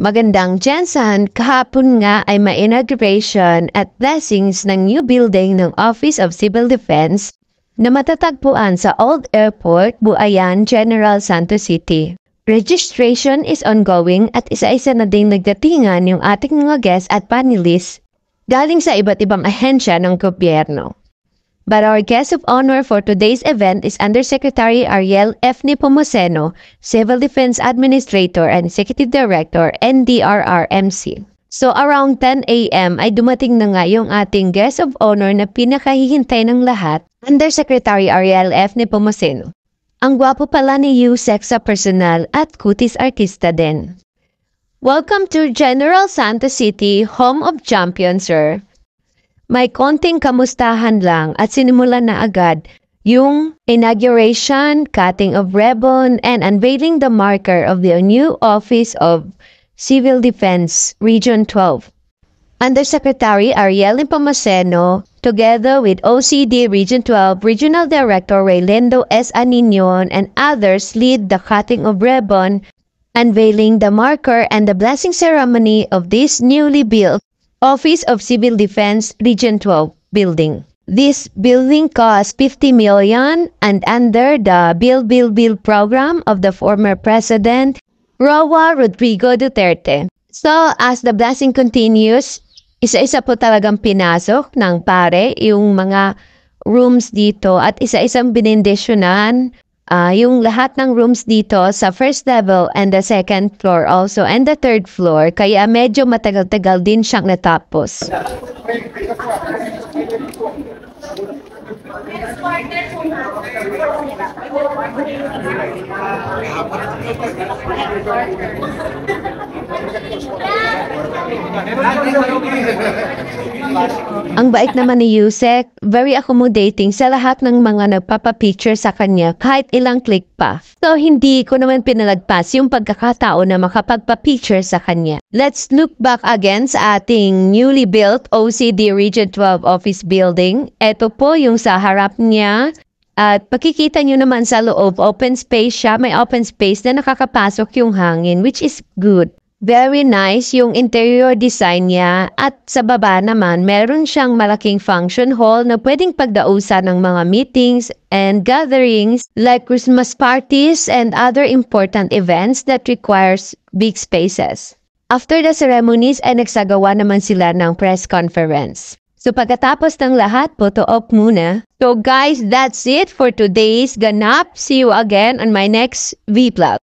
Magandang Jensen, kahapon nga ay may inauguration at blessings ng new building ng Office of Civil Defense na matatagpuan sa Old Airport, Buayan, General Santos City. Registration is ongoing at isa-isa na ding nagdatingan yung ating mga guests at panelists galing sa iba't ibang ahensya ng gobyerno. But our guest of honor for today's event is Undersecretary Ariel F. Nepomuceno, Civil Defense Administrator and Executive Director, NDRRMC. So around 10 a.m. ay dumating na nga yung ating guest of honor na pinakahihintay ng lahat, Undersecretary Ariel F. Nepomuceno. Ang gwapo pala ni Yusek sa personal at kutis artista din. Welcome to General Santos City, home of champions, sir. May konting kamustahan lang at sinimulan na agad yung inauguration, cutting of ribbon, and unveiling the marker of the new Office of Civil Defense, Region 12. Undersecretary Ariel Nepomuceno, together with OCD Region 12 Regional Director Raylendo S. Aniñon and others lead the cutting of ribbon, unveiling the marker and the blessing ceremony of this newly built Office of Civil Defense Region 12 building. This building cost 50 million and under the Build program of the former President Roa Rodrigo Duterte. So as the blessing continues, isa-isa po talagang pinasok ng pare yung mga rooms dito at isa-isang binindisyonan yung lahat ng rooms dito sa first level and the second floor also and the third floor, kaya medyo matagal-tagal din siyang natapos. Ang bait naman ni Yusek, very accommodating sa lahat ng mga nagpapapicture sa kanya kahit ilang click pa. So hindi ko naman pinalagpas yung pagkakataon na makapagpapicture sa kanya. Let's look back again sa ating newly built OCD Region 12 office building. Ito po yung sa harap niya. At pakikita nyo naman sa loob, open space siya. May open space na nakakapasok yung hangin, which is good. Very nice yung interior design niya. At sa baba naman, meron siyang malaking function hall na pwedeng pagdausan ng mga meetings and gatherings like Christmas parties and other important events that requires big spaces. After the ceremonies ay nagsagawa naman sila ng press conference. So pagkatapos ng lahat, photo op muna. So guys, that's it for today's ganap. See you again on my next vlog.